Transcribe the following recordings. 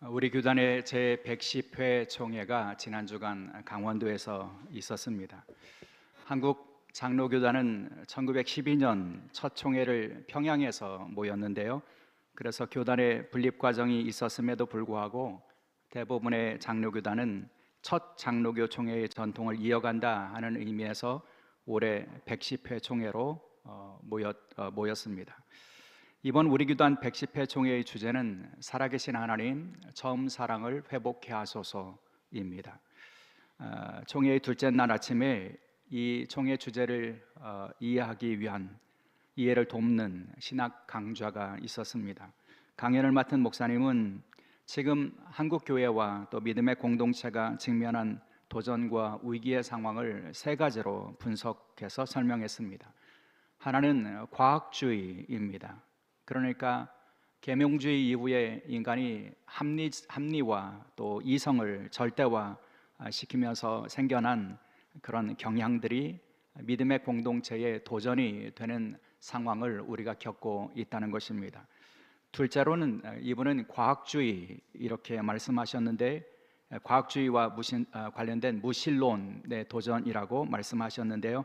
우리 교단의 제110회 총회가 지난 주간 강원도에서 있었습니다. 한국 장로교단은 1912년 첫 총회를 평양에서 모였는데요. 그래서 교단의 분립 과정이 있었음에도 불구하고 대부분의 장로교단은 첫 장로교 총회의 전통을 이어간다 하는 의미에서 올해 110회 총회로 모였습니다. 이번 우리 교단 110회 총회의 주제는 살아계신 하나님 처음 사랑을 회복해 하소서입니다. 총회의 둘째 날 아침에 이 총회 주제를 이해하기 위한 이해를 돕는 신학 강좌가 있었습니다. 강연을 맡은 목사님은 지금 한국 교회와 또 믿음의 공동체가 직면한 도전과 위기의 상황을 세 가지로 분석해서 설명했습니다. 하나는 과학주의입니다. 그러니까 계명주의 이후에 인간이 합리와 또 이성을 절대화시키면서 생겨난 그런 경향들이 믿음의 공동체의 도전이 되는 상황을 우리가 겪고 있다는 것입니다. 둘째로는 이분은 과학주의 이렇게 말씀하셨는데, 과학주의와 관련된 무신론의 도전이라고 말씀하셨는데요.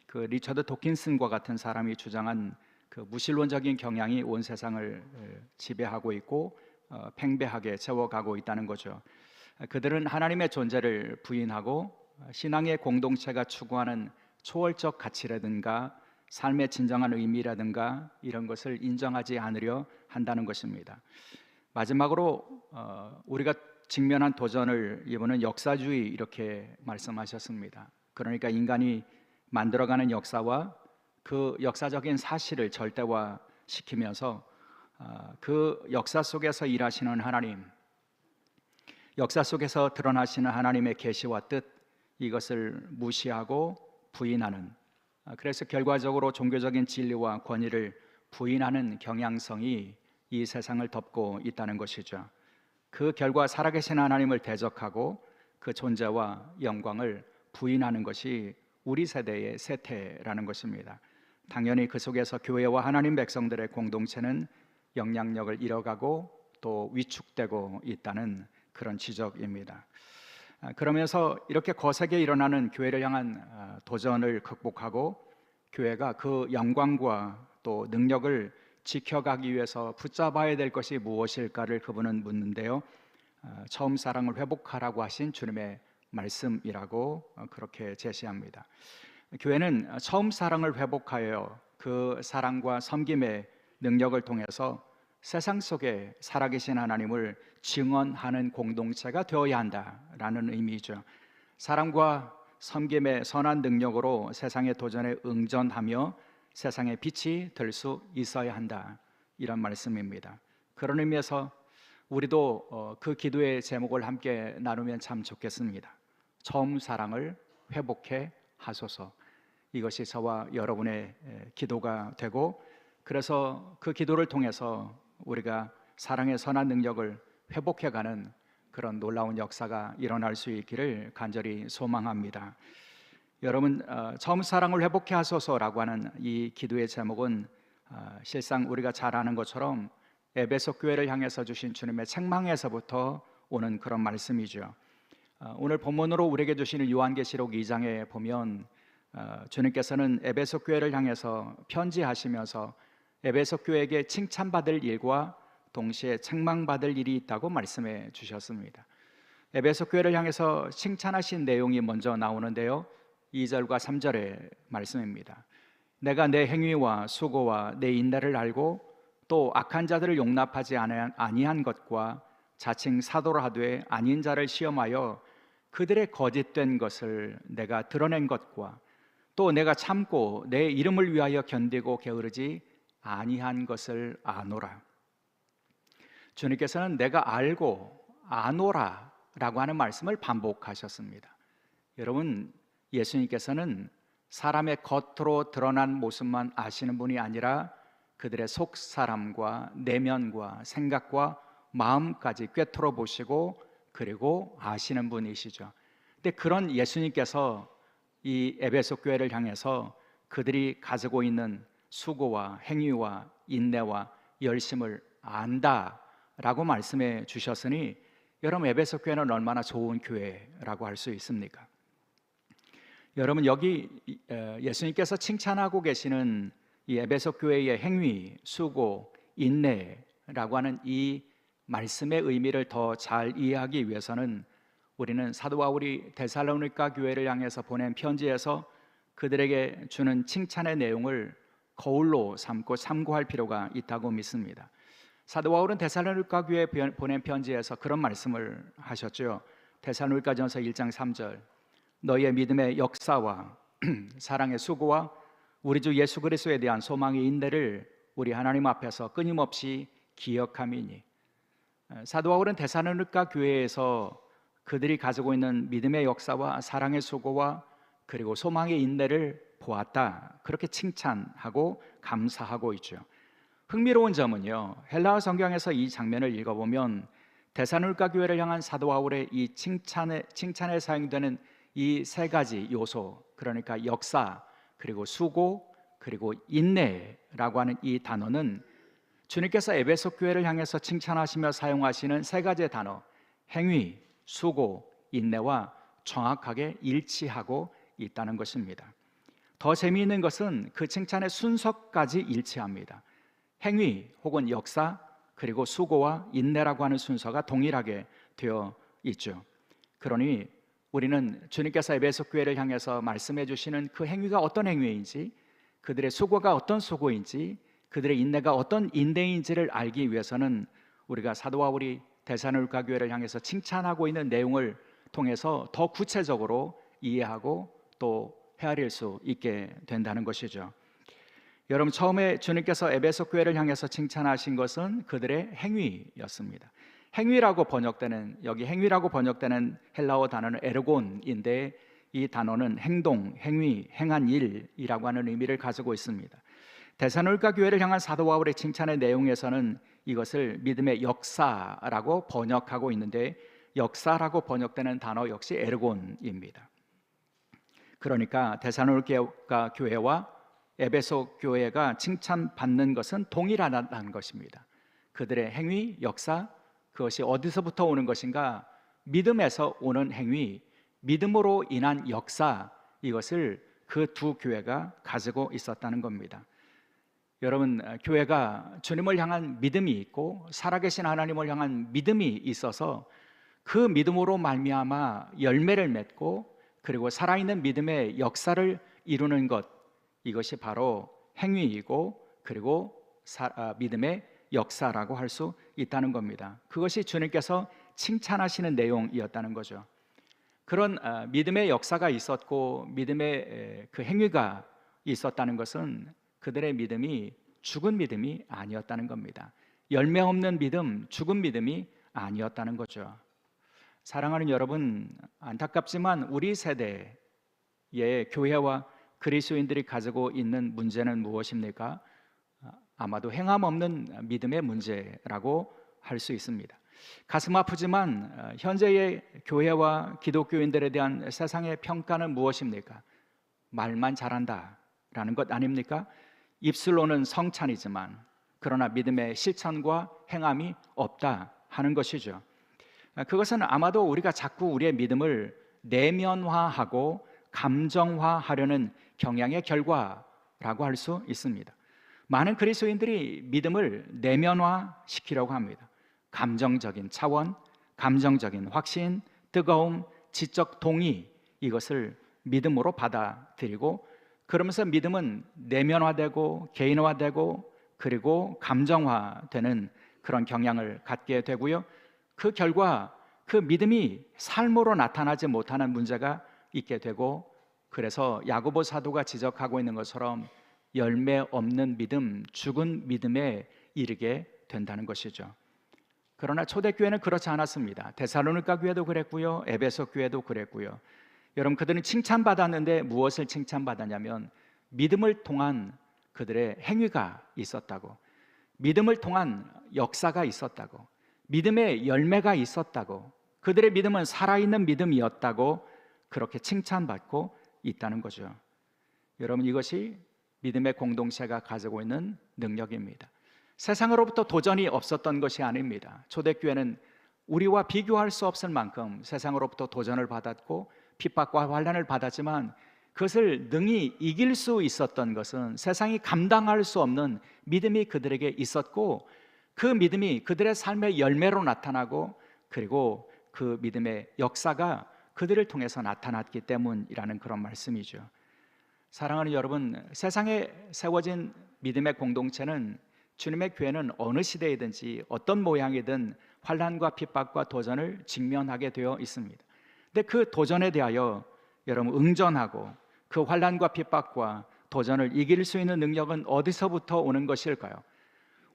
그 리처드 도킨슨과 같은 사람이 주장한 그 무신론적인 경향이 온 세상을 지배하고 있고 팽배하게 채워가고 있다는 거죠. 그들은 하나님의 존재를 부인하고 신앙의 공동체가 추구하는 초월적 가치라든가 삶의 진정한 의미라든가 이런 것을 인정하지 않으려 한다는 것입니다. 마지막으로 우리가 직면한 도전을 이번은 역사주의 이렇게 말씀하셨습니다. 그러니까 인간이 만들어가는 역사와 그 역사적인 사실을 절대화시키면서 그 역사 속에서 일하시는 하나님, 역사 속에서 드러나시는 하나님의 계시와 뜻, 이것을 무시하고 부인하는, 그래서 결과적으로 종교적인 진리와 권위를 부인하는 경향성이 이 세상을 덮고 있다는 것이죠. 그 결과 살아계신 하나님을 대적하고 그 존재와 영광을 부인하는 것이 우리 세대의 세태라는 것입니다. 당연히 그 속에서 교회와 하나님 백성들의 공동체는 영향력을 잃어가고 또 위축되고 있다는 그런 지적입니다. 그러면서 이렇게 거세게 일어나는 교회를 향한 도전을 극복하고 교회가 그 영광과 또 능력을 지켜가기 위해서 붙잡아야 될 것이 무엇일까를 그분은 묻는데요. 처음 사랑을 회복하라고 하신 주님의 말씀이라고 그렇게 제시합니다. 교회는 처음 사랑을 회복하여 그 사랑과 섬김의 능력을 통해서 세상 속에 살아계신 하나님을 증언하는 공동체가 되어야 한다라는 의미죠. 사랑과 섬김의 선한 능력으로 세상의 도전에 응전하며 세상의 빛이 될 수 있어야 한다, 이런 말씀입니다. 그런 의미에서 우리도 그 기도의 제목을 함께 나누면 참 좋겠습니다. 처음 사랑을 회복해 하소서. 이것이 저와 여러분의 기도가 되고, 그래서 그 기도를 통해서 우리가 사랑의 선한 능력을 회복해가는 그런 놀라운 역사가 일어날 수 있기를 간절히 소망합니다. 여러분, 처음 사랑을 회복해 하소서라고 하는 이 기도의 제목은 실상 우리가 잘 아는 것처럼 에베소 교회를 향해서 주신 주님의 책망에서부터 오는 그런 말씀이죠. 오늘 본문으로 우리에게 주시는 요한계시록 2장에 보면 주님께서는 에베소 교회를 향해서 편지하시면서 에베소 교회에게 칭찬받을 일과 동시에 책망받을 일이 있다고 말씀해 주셨습니다. 에베소 교회를 향해서 칭찬하신 내용이 먼저 나오는데요, 2절과 3절의 말씀입니다. 내가 내 행위와 수고와 내 인내를 알고 또 악한 자들을 용납하지 아니한 것과 자칭 사도라 하되 아닌 자를 시험하여 그들의 거짓된 것을 내가 드러낸 것과 또 내가 참고 내 이름을 위하여 견디고 게으르지 아니한 것을 아노라. 주님께서는 내가 알고 아노라 라고 하는 말씀을 반복하셨습니다. 여러분, 예수님께서는 사람의 겉으로 드러난 모습만 아시는 분이 아니라 그들의 속 사람과 내면과 생각과 마음까지 꿰뚫어 보시고 그리고 아시는 분이시죠. 근데 그런 예수님께서 이 에베소 교회를 향해서 그들이 가지고 있는 수고와 행위와 인내와 열심을 안다라고 라고 말씀해 주셨으니 여러분 에베소 교회는 얼마나 좋은 교회라고 할 수 있습니까? 여러분 여기 예수님께서 칭찬하고 계시는 이 에베소 교회의 행위, 수고, 인내라고 하는 이 말씀의 의미를 더 잘 이해하기 위해서는 우리는 사도 바울이 데살로니가 교회를 향해서 보낸 편지에서 그들에게 주는 칭찬의 내용을 거울로 삼고 참고할 필요가 있다고 믿습니다. 사도 바울은 데살로니가 교회에 보낸 편지에서 그런 말씀을 하셨죠. 데살로니가전서 1장 3절 너희의 믿음의 역사와 사랑의 수고와 우리 주 예수 그리스도에 대한 소망의 인내를 우리 하나님 앞에서 끊임없이 기억함이니. 사도 바울은 데살로니가 교회에서 그들이 가지고 있는 믿음의 역사와 사랑의 수고와 그리고 소망의 인내를 보았다, 그렇게 칭찬하고 감사하고 있죠. 흥미로운 점은요, 헬라어 성경에서 이 장면을 읽어보면 데살로니가 교회를 향한 사도 바울의 이 칭찬에 사용되는 이 세 가지 요소, 그러니까 역사, 그리고 수고, 그리고 인내라고 하는 이 단어는 주님께서 에베소 교회를 향해서 칭찬하시며 사용하시는 세 가지의 단어, 행위, 수고, 인내와 정확하게 일치하고 있다는 것입니다. 더 재미있는 것은 그 칭찬의 순서까지 일치합니다. 행위 혹은 역사, 그리고 수고와 인내라고 하는 순서가 동일하게 되어 있죠. 그러니 우리는 주님께서 에베소 교회를 향해서 말씀해 주시는 그 행위가 어떤 행위인지, 그들의 수고가 어떤 수고인지, 그들의 인내가 어떤 인내인지를 알기 위해서는 우리가 사도 바울이 데살로니가 교회를 향해서 칭찬하고 있는 내용을 통해서 더 구체적으로 이해하고 또 헤아릴 수 있게 된다는 것이죠. 여러분, 처음에 주님께서 에베소 교회를 향해서 칭찬하신 것은 그들의 행위였습니다. 행위라고 번역되는, 여기 행위라고 번역되는 헬라어 단어는 에르곤인데 이 단어는 행동, 행위, 행한 일이라고 하는 의미를 가지고 있습니다. 데살로니가 교회를 향한 사도 바울의 칭찬의 내용에서는 이것을 믿음의 역사라고 번역하고 있는데 역사라고 번역되는 단어 역시 에르곤입니다. 그러니까 데살로니가 교회와 에베소 교회가 칭찬받는 것은 동일하다는 것입니다. 그들의 행위, 역사, 그것이 어디서부터 오는 것인가? 믿음에서 오는 행위, 믿음으로 인한 역사, 이것을 그 두 교회가 가지고 있었다는 겁니다. 여러분, 교회가 주님을 향한 믿음이 있고 살아계신 하나님을 향한 믿음이 있어서 그 믿음으로 말미암아 열매를 맺고 그리고 살아있는 믿음의 역사를 이루는 것, 이것이 바로 행위이고 그리고 믿음의 역사라고 할 수 있다는 겁니다. 그것이 주님께서 칭찬하시는 내용이었다는 거죠. 그런 믿음의 역사가 있었고 믿음의 그 행위가 있었다는 것은 그들의 믿음이 죽은 믿음이 아니었다는 겁니다. 열매 없는 믿음, 죽은 믿음이 아니었다는 거죠. 사랑하는 여러분, 안타깝지만 우리 세대의 교회와 그리스도인들이 가지고 있는 문제는 무엇입니까? 아마도 행함 없는 믿음의 문제라고 할 수 있습니다. 가슴 아프지만 현재의 교회와 기독교인들에 대한 세상의 평가는 무엇입니까? 말만 잘한다라는 것 아닙니까? 입술로는 성찬이지만 그러나 믿음의 실천과 행함이 없다 하는 것이죠. 그것은 아마도 우리가 자꾸 우리의 믿음을 내면화하고 감정화하려는 경향의 결과라고 할 수 있습니다. 많은 그리스도인들이 믿음을 내면화시키려고 합니다. 감정적인 차원, 감정적인 확신, 뜨거움, 지적 동의, 이것을 믿음으로 받아들이고 그러면서 믿음은 내면화되고 개인화되고 그리고 감정화되는 그런 경향을 갖게 되고요. 그 결과 그 믿음이 삶으로 나타나지 못하는 문제가 있게 되고 그래서 야고보 사도가 지적하고 있는 것처럼 열매 없는 믿음, 죽은 믿음에 이르게 된다는 것이죠. 그러나 초대교회는 그렇지 않았습니다. 데살로니가 교회도 그랬고요, 에베소 교회도 그랬고요. 여러분, 그들은 칭찬받았는데 무엇을 칭찬받았냐면 믿음을 통한 그들의 행위가 있었다고, 믿음을 통한 역사가 있었다고, 믿음의 열매가 있었다고, 그들의 믿음은 살아있는 믿음이었다고 그렇게 칭찬받고 있다는 거죠. 여러분, 이것이 믿음의 공동체가 가지고 있는 능력입니다. 세상으로부터 도전이 없었던 것이 아닙니다. 초대교회는 우리와 비교할 수 없을 만큼 세상으로부터 도전을 받았고 핍박과 환난을 받았지만 그것을 능히 이길 수 있었던 것은 세상이 감당할 수 없는 믿음이 그들에게 있었고, 그 믿음이 그들의 삶의 열매로 나타나고, 그리고 그 믿음의 역사가 그들을 통해서 나타났기 때문이라는 그런 말씀이죠. 사랑하는 여러분, 세상에 세워진 믿음의 공동체는, 주님의 교회는 어느 시대이든지 어떤 모양이든 환난과 핍박과 도전을 직면하게 되어 있습니다. 근데 그 도전에 대하여 여러분 응전하고 그 환난과 핍박과 도전을 이길 수 있는 능력은 어디서부터 오는 것일까요?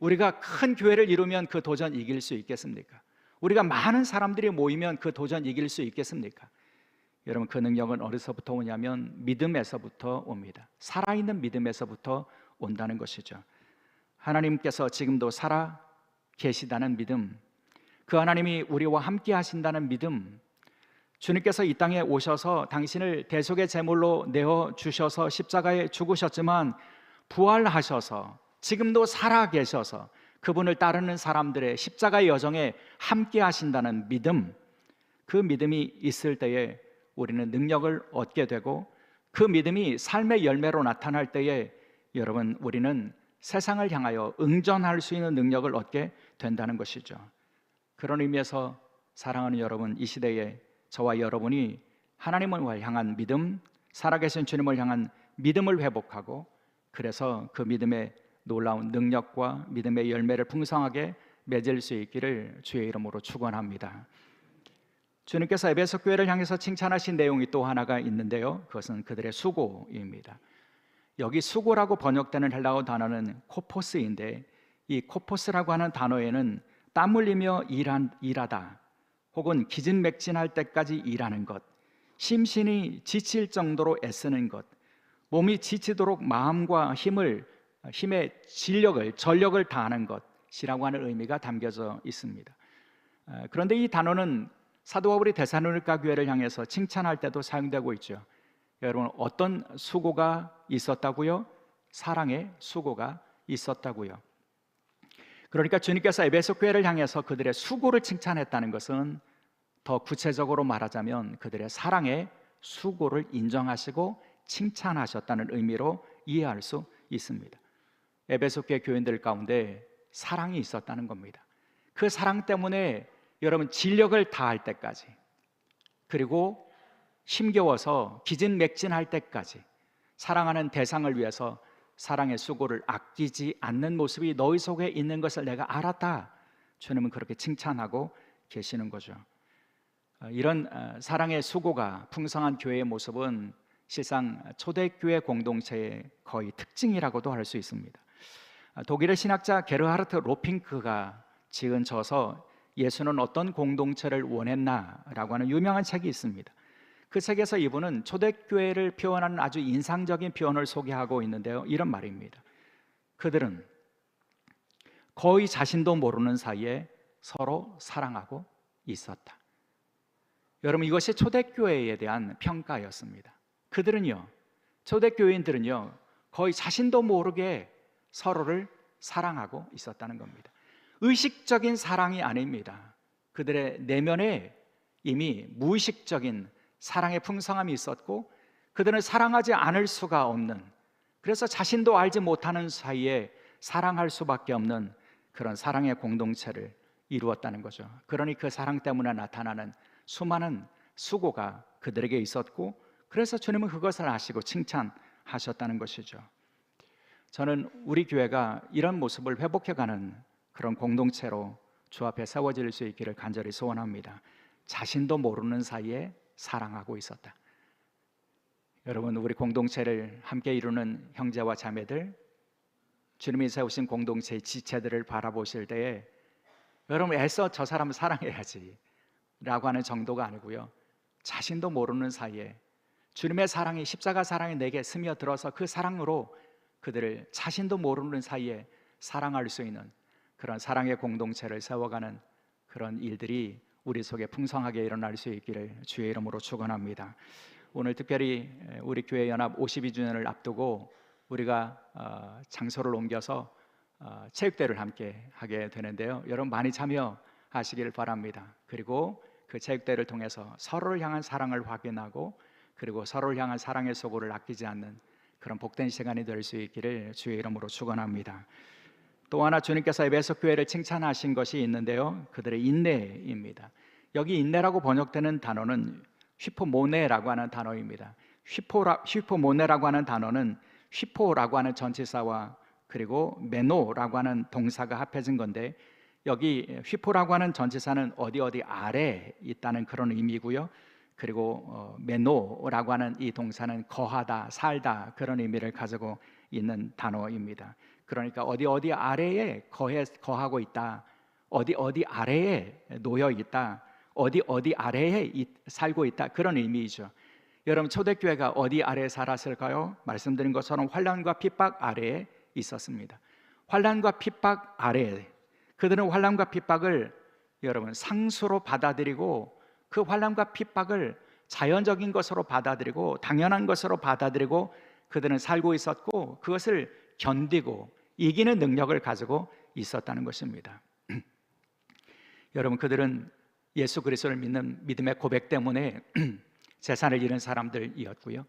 우리가 큰 교회를 이루면 그 도전 이길 수 있겠습니까? 우리가 많은 사람들이 모이면 그 도전 이길 수 있겠습니까? 여러분, 그 능력은 어디서부터 오냐면 믿음에서부터 옵니다. 살아있는 믿음에서부터 온다는 것이죠. 하나님께서 지금도 살아 계시다는 믿음, 그 하나님이 우리와 함께 하신다는 믿음, 주님께서 이 땅에 오셔서 당신을 대속의 제물로 내어주셔서 십자가에 죽으셨지만 부활하셔서 지금도 살아 계셔서 그분을 따르는 사람들의 십자가의 여정에 함께 하신다는 믿음, 그 믿음이 있을 때에 우리는 능력을 얻게 되고, 그 믿음이 삶의 열매로 나타날 때에 여러분, 우리는 세상을 향하여 응전할 수 있는 능력을 얻게 된다는 것이죠. 그런 의미에서 사랑하는 여러분, 이 시대에 저와 여러분이 하나님을 향한 믿음, 살아계신 주님을 향한 믿음을 회복하고, 그래서 그 믿음의 놀라운 능력과 믿음의 열매를 풍성하게 맺을 수 있기를 주의 이름으로 축원합니다. 주님께서 에베소 교회를 향해서 칭찬하신 내용이 또 하나가 있는데요, 그것은 그들의 수고입니다. 여기 수고라고 번역되는 헬라어 단어는 코포스인데, 이 코포스라고 하는 단어에는 땀 흘리며 일하다, 혹은 기진맥진할 때까지 일하는 것, 심신이 지칠 정도로 애쓰는 것, 몸이 지치도록 마음과 힘의 전력을 다하는 것이라고 하는 의미가 담겨져 있습니다. 그런데 이 단어는 사도 바울이 데살로니가 교회를 향해서 칭찬할 때도 사용되고 있죠. 여러분, 어떤 수고가 있었다고요? 사랑의 수고가 있었다고요. 그러니까 주님께서 에베소 교회를 향해서 그들의 수고를 칭찬했다는 것은, 더 구체적으로 말하자면 그들의 사랑의 수고를 인정하시고 칭찬하셨다는 의미로 이해할 수 있습니다. 에베소 교회 교인들 가운데 사랑이 있었다는 겁니다. 그 사랑 때문에 여러분, 진력을 다할 때까지, 그리고 힘겨워서 기진맥진할 때까지 사랑하는 대상을 위해서 사랑의 수고를 아끼지 않는 모습이 너희 속에 있는 것을 내가 알았다. 주님은 그렇게 칭찬하고 계시는 거죠. 이런 사랑의 수고가 풍성한 교회의 모습은 실상 초대교회 공동체의 거의 특징이라고도 할 수 있습니다. 독일의 신학자 게르하르트 로핑크가 지은 저서 예수는 어떤 공동체를 원했나라고 하는 유명한 책이 있습니다. 그 책에서 이분은 초대교회를 표현하는 아주 인상적인 표현을 소개하고 있는데요, 이런 말입니다. 그들은 거의 자신도 모르는 사이에 서로 사랑하고 있었다. 여러분, 이것이 초대교회에 대한 평가였습니다. 그들은요, 초대교회인들은요, 거의 자신도 모르게 서로를 사랑하고 있었다는 겁니다. 의식적인 사랑이 아닙니다. 그들의 내면에 이미 무의식적인 사랑의 풍성함이 있었고, 그들은 사랑하지 않을 수가 없는, 그래서 자신도 알지 못하는 사이에 사랑할 수밖에 없는 그런 사랑의 공동체를 이루었다는 거죠. 그러니 그 사랑 때문에 나타나는 수많은 수고가 그들에게 있었고, 그래서 주님은 그것을 아시고 칭찬하셨다는 것이죠. 저는 우리 교회가 이런 모습을 회복해가는 그런 공동체로 주 앞에 세워질 수 있기를 간절히 소원합니다. 자신도 모르는 사이에 사랑하고 있었다. 여러분, 우리 공동체를 함께 이루는 형제와 자매들, 주님이 세우신 공동체의 지체들을 바라보실 때에 여러분, 애써 저 사람을 사랑해야지 라고 하는 정도가 아니고요, 자신도 모르는 사이에 주님의 사랑이, 십자가 사랑이 내게 스며들어서 그 사랑으로 그들을 자신도 모르는 사이에 사랑할 수 있는 그런 사랑의 공동체를 세워가는 그런 일들이 우리 속에 풍성하게 일어날 수 있기를 주의 이름으로 축원합니다. 오늘 특별히 우리 교회 연합 52주년을 앞두고 우리가 장소를 옮겨서 체육대회를 함께 하게 되는데요. 여러분 많이 참여하시기를 바랍니다. 그리고 그 체육대회를 통해서 서로를 향한 사랑을 확인하고 그리고 서로를 향한 사랑의 소고를 아끼지 않는 그런 복된 시간이 될 수 있기를 주의 이름으로 축원합니다. 또 하나 주님께서 에베소 교회를 칭찬하신 것이 있는데요. 그들의 인내입니다. 여기 인내라고 번역되는 단어는 휘포모네라고 하는 단어입니다. 휘포모네라고 하는 단어는 휘포라고 하는 전치사와 그리고 메노라고 하는 동사가 합해진 건데 여기 휘포라고 하는 전치사는 어디 아래에 있다는 그런 의미고요. 그리고 메노라고 하는 이 동사는 거하다, 살다 그런 의미를 가지고 있는 단어입니다. 그러니까 어디 아래에 거하고 있다, 어디 아래에 놓여 있다, 어디 아래에 살고 있다 그런 의미이죠. 여러분 초대교회가 어디 아래에 살았을까요? 말씀드린 것처럼 환난과 핍박 아래에 있었습니다. 환난과 핍박 아래에 그들은 환난과 핍박을 여러분 상수로 받아들이고 그 환난과 핍박을 자연적인 것으로 받아들이고 당연한 것으로 받아들이고 그들은 살고 있었고 그것을 견디고 이기는 능력을 가지고 있었다는 것입니다. 여러분 그들은 예수 그리스도를 믿는 믿음의 고백 때문에 재산을 잃은 사람들이었고요.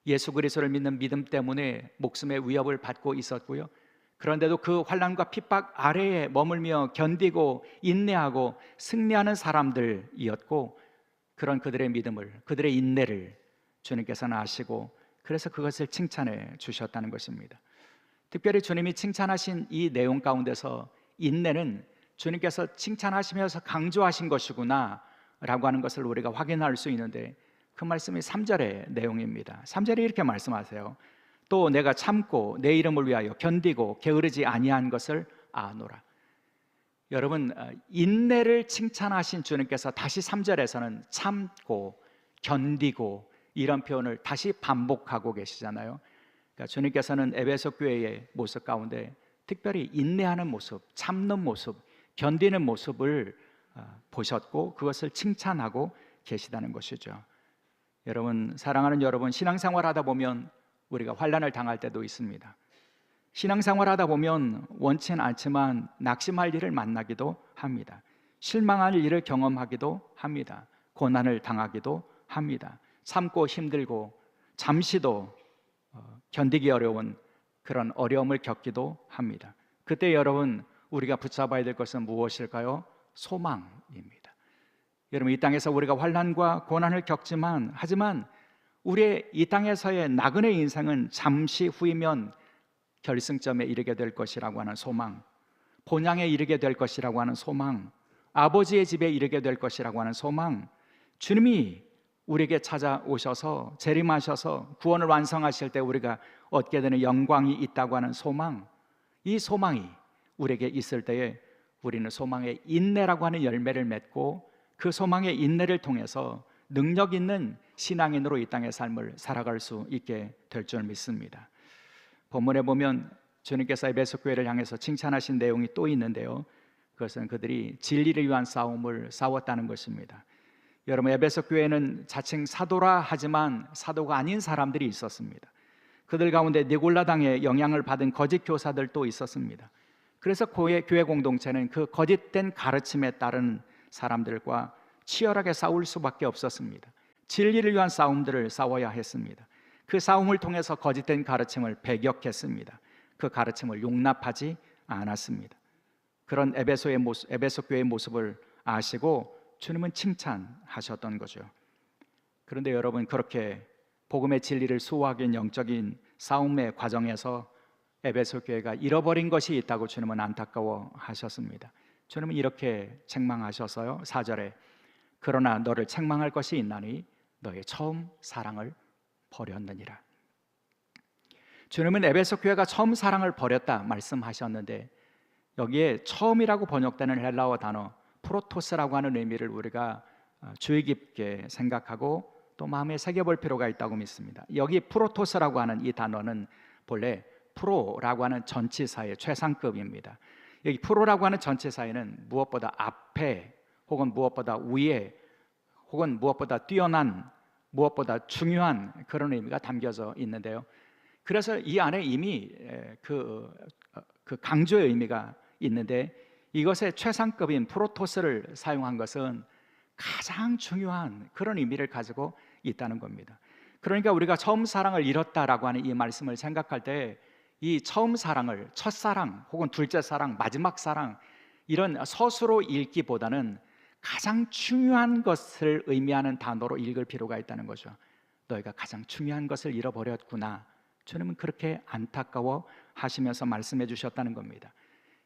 예수 그리스도를 믿는 믿음 때문에 목숨의 위협을 받고 있었고요. 그런데도 그 환난과 핍박 아래에 머물며 견디고 인내하고 승리하는 사람들이었고 그런 그들의 믿음을, 그들의 인내를 주님께서는 아시고 그래서 그것을 칭찬해 주셨다는 것입니다. 특별히 주님이 칭찬하신 이 내용 가운데서 인내는 주님께서 칭찬하시면서 강조하신 것이구나 라고 하는 것을 우리가 확인할 수 있는데 그 말씀이 3절의 내용입니다. 3절에 이렇게 말씀하세요. 또 내가 참고 내 이름을 위하여 견디고 게으르지 아니한 것을 아노라. 여러분 인내를 칭찬하신 주님께서 다시 3절에서는 참고 견디고 이런 표현을 다시 반복하고 계시잖아요. 그러니까 주님께서는 에베소 교회의 모습 가운데 특별히 인내하는 모습, 참는 모습, 견디는 모습을 보셨고 그것을 칭찬하고 계시다는 것이죠. 여러분 사랑하는 여러분 신앙생활하다 보면 우리가 환난을 당할 때도 있습니다. 신앙생활하다 보면 원치는 않지만 낙심할 일을 만나기도 합니다. 실망할 일을 경험하기도 합니다. 고난을 당하기도 합니다. 참고 힘들고 잠시도 견디기 어려운 그런 어려움을 겪기도 합니다. 그때 여러분 우리가 붙잡아야 될 것은 무엇일까요? 소망입니다. 여러분 이 땅에서 우리가 환난과 고난을 겪지만 하지만 우리의 이 땅에서의 나그네 인생은 잠시 후이면 결승점에 이르게 될 것이라고 하는 소망, 본향에 이르게 될 것이라고 하는 소망, 아버지의 집에 이르게 될 것이라고 하는 소망, 주님이 우리에게 찾아오셔서 재림하셔서 구원을 완성하실 때 우리가 얻게 되는 영광이 있다고 하는 소망, 이 소망이 우리에게 있을 때에 우리는 소망의 인내라고 하는 열매를 맺고 그 소망의 인내를 통해서 능력 있는 신앙인으로 이 땅의 삶을 살아갈 수 있게 될 줄 믿습니다. 본문에 보면 주님께서 에베소 교회를 향해서 칭찬하신 내용이 또 있는데요. 그것은 그들이 진리를 위한 싸움을 싸웠다는 것입니다. 여러분 에베소 교회는 자칭 사도라 하지만 사도가 아닌 사람들이 있었습니다. 그들 가운데 니골라당의 영향을 받은 거짓 교사들도 있었습니다. 그래서 교회 공동체는 그 거짓된 가르침에 따른 사람들과 치열하게 싸울 수밖에 없었습니다. 진리를 위한 싸움들을 싸워야 했습니다. 그 싸움을 통해서 거짓된 가르침을 배격했습니다. 그 가르침을 용납하지 않았습니다. 그런 에베소 교회의 모습을 아시고 주님은 칭찬하셨던 거죠. 그런데 여러분 그렇게 복음의 진리를 수호하기 위한 영적인 싸움의 과정에서 에베소 교회가 잃어버린 것이 있다고 주님은 안타까워하셨습니다. 주님은 이렇게 책망하셨어요. 4절에 그러나 너를 책망할 것이 있나니 너의 처음 사랑을 버렸느니라. 주님은 에베소 교회가 처음 사랑을 버렸다 말씀하셨는데 여기에 처음이라고 번역되는 헬라어 단어 프로토스라고 하는 의미를 우리가 주의 깊게 생각하고 또 마음에 새겨볼 필요가 있다고 믿습니다. 여기 프로토스라고 하는 이 단어는 본래 프로라고 하는 전치사의 최상급입니다. 여기 프로라고 하는 전치사에는 무엇보다 앞에 혹은 무엇보다 위에 혹은 무엇보다 뛰어난 무엇보다 중요한 그런 의미가 담겨져 있는데요. 그래서 이 안에 이미 그 강조의 의미가 있는데 이것의 최상급인 프로토스를 사용한 것은 가장 중요한 그런 의미를 가지고 있다는 겁니다. 그러니까 우리가 처음 사랑을 잃었다라고 하는 이 말씀을 생각할 때 이 처음 사랑을 첫사랑 혹은 둘째 사랑, 마지막 사랑 이런 서술로 읽기보다는 가장 중요한 것을 의미하는 단어로 읽을 필요가 있다는 거죠. 너희가 가장 중요한 것을 잃어버렸구나. 주님은 그렇게 안타까워 하시면서 말씀해 주셨다는 겁니다.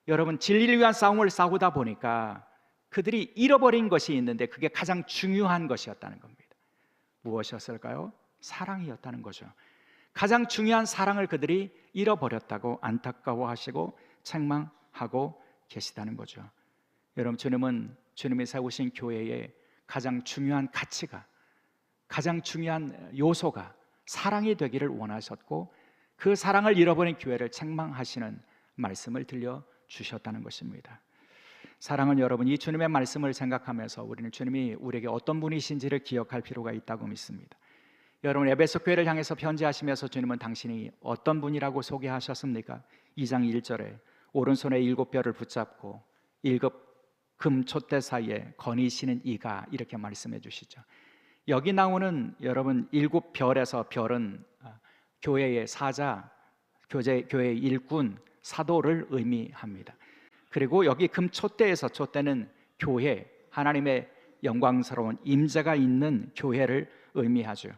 여러분, 진리를 위한 싸움을 싸우다 보니까 그들이 잃어버린 것이 있는데 그게 가장 중요한 것이었다는 겁니다. 무엇이었을까요? 사랑이었다는 거죠. 가장 중요한 사랑을 그들이 잃어버렸다고 안타까워하시고 책망하고 계시다는 거죠. 여러분, 주님은 주님이 세우신 교회의 가장 중요한 가치가, 가장 중요한 요소가 사랑이 되기를 원하셨고 그 사랑을 잃어버린 교회를 책망하시는 말씀을 들려주셨다는 것입니다. 사랑은 여러분, 이 주님의 말씀을 생각하면서 우리는 주님이 우리에게 어떤 분이신지를 기억할 필요가 있다고 믿습니다. 여러분, 에베소 교회를 향해서 편지하시면서 주님은 당신이 어떤 분이라고 소개하셨습니까? 2장 1절에 오른손에 7뼈를 붙잡고 7 금촛대 사이에 거니시는 이가, 이렇게 말씀해 주시죠. 여기 나오는 여러분 7별에서 별은 교회의 사자, 교회의 일꾼, 사도를 의미합니다. 그리고 여기 금촛대에서, 촛대는 교회, 하나님의 영광스러운 임재가 있는 교회를 의미하죠.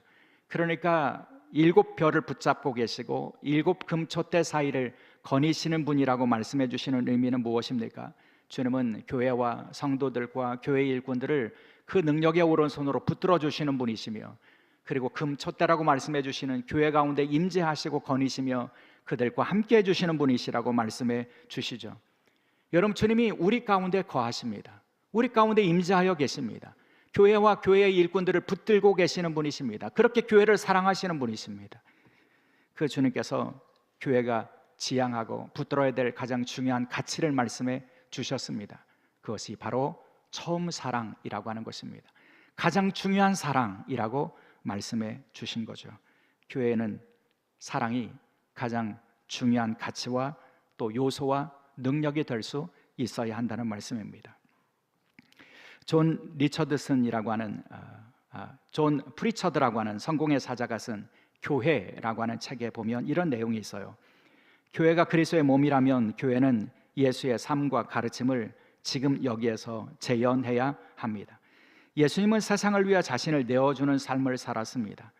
그러니까 7별을 붙잡고 계시고 7 금촛대 사이를 거니시는 분이라고 말씀해 주시는 의미는 무엇입니까? 주님은 교회와 성도들과 교회 일꾼들을 그 능력의 오른손으로 붙들어 주시는 분이시며, 그리고 금촛대라고 말씀해 주시는 교회 가운데 임재하시고 거니시며 그들과 함께 해주시는 분이시라고 말씀해 주시죠. 여러분, 주님이 우리 가운데 거하십니다. 우리 가운데 임재하여 계십니다. 교회와 교회의 일꾼들을 붙들고 계시는 분이십니다. 그렇게 교회를 사랑하시는 분이십니다. 그 주님께서 교회가 지향하고 붙들어야 될 가장 중요한 가치를 말씀해 주셨습니다. 그것이 바로 처음 사랑이라고 하는 것입니다. 가장 중요한 사랑이라고 말씀해 주신 거죠. 교회에는 사랑이 가장 중요한 가치와 또 요소와 능력이 될 수 있어야 한다는 말씀입니다. 존 리처드슨이라고 하는 존 프리처드라고 하는 성공의 사자가 쓴 교회라고 하는 책에 보면 이런 내용이 있어요. 교회가 그리스도의 몸이라면 교회는 예수의 삶과 가르침을 지금 여기에서 재현해야 합니다. 예수님은 세상을 위해 자신을 내어주는 삶을 살았습니다.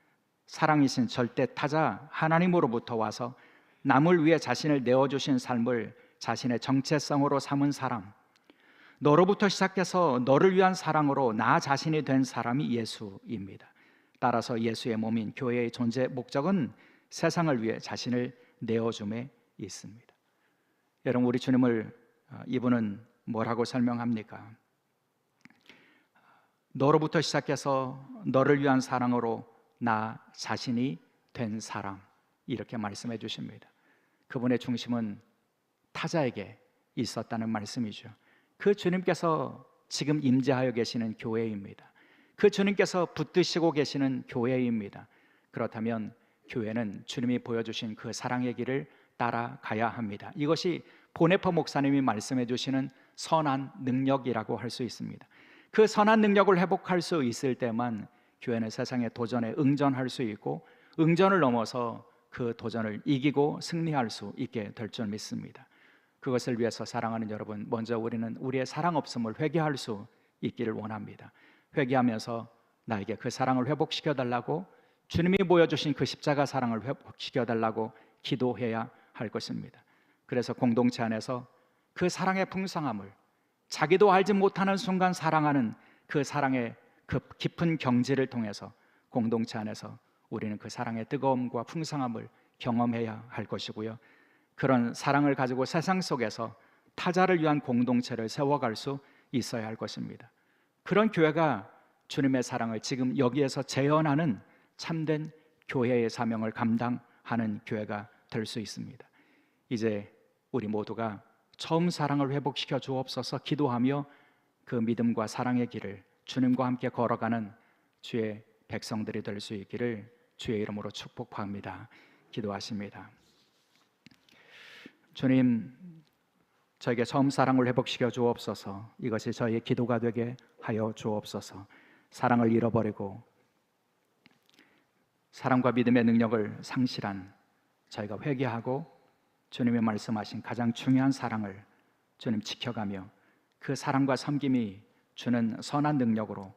사랑이신 절대 타자 하나님으로부터 와서 남을 위해 자신을 내어주신 삶을 자신의 정체성으로 삼은 사람, 너로부터 시작해서 너를 위한 사랑으로 나 자신이 된 사람이 예수입니다. 따라서 예수의 몸인 교회의 존재 목적은 세상을 위해 자신을 내어줌에 있습니다. 여러분, 우리 주님을 이분은 뭐라고 설명합니까? 너로부터 시작해서 너를 위한 사랑으로 나 자신이 된 사람, 이렇게 말씀해 주십니다. 그분의 중심은 타자에게 있었다는 말씀이죠. 그 주님께서 지금 임재하여 계시는 교회입니다. 그 주님께서 붙드시고 계시는 교회입니다. 그렇다면 교회는 주님이 보여주신 그 사랑의 길을 따라가야 합니다. 이것이 보네퍼 목사님이 말씀해 주시는 선한 능력이라고 할 수 있습니다. 그 선한 능력을 회복할 수 있을 때만 교회는 세상의 도전에 응전할 수 있고, 응전을 넘어서 그 도전을 이기고 승리할 수 있게 될 줄 믿습니다. 그것을 위해서 사랑하는 여러분, 먼저 우리는 우리의 사랑 없음을 회개할 수 있기를 원합니다. 회개하면서 나에게 그 사랑을 회복시켜 달라고, 주님이 보여주신 그 십자가 사랑을 회복시켜 달라고 기도해야 할 것입니다. 그래서 공동체 안에서 그 사랑의 풍성함을, 자기도 알지 못하는 순간 사랑하는 그 사랑의 그 깊은 경지를 통해서 공동체 안에서 우리는 그 사랑의 뜨거움과 풍성함을 경험해야 할 것이고요, 그런 사랑을 가지고 세상 속에서 타자를 위한 공동체를 세워갈 수 있어야 할 것입니다. 그런 교회가 주님의 사랑을 지금 여기에서 재현하는 참된 교회의 사명을 감당하는 교회가 될 수 있습니다. 이제 우리 모두가 처음 사랑을 회복시켜 주옵소서 기도하며 그 믿음과 사랑의 길을 주님과 함께 걸어가는 주의 백성들이 될 수 있기를 주의 이름으로 축복합니다. 기도하십니다. 주님, 저에게 처음 사랑을 회복시켜 주옵소서. 이것이 저희의 기도가 되게 하여 주옵소서. 사랑을 잃어버리고 사랑과 믿음의 능력을 상실한 저희가 회개하고 주님이 말씀하신 가장 중요한 사랑을 주님 지켜가며 그 사랑과 섬김이 주는 선한 능력으로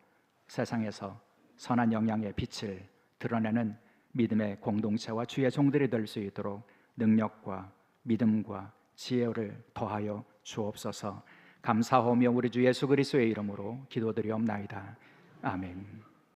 세상에서 선한 영향의 빛을 드러내는 믿음의 공동체와 주의 종들이 될 수 있도록 능력과 믿음과 지혜를 더하여 주옵소서. 감사하며 우리 주 예수 그리스도의 이름으로 기도드리옵나이다. 아멘.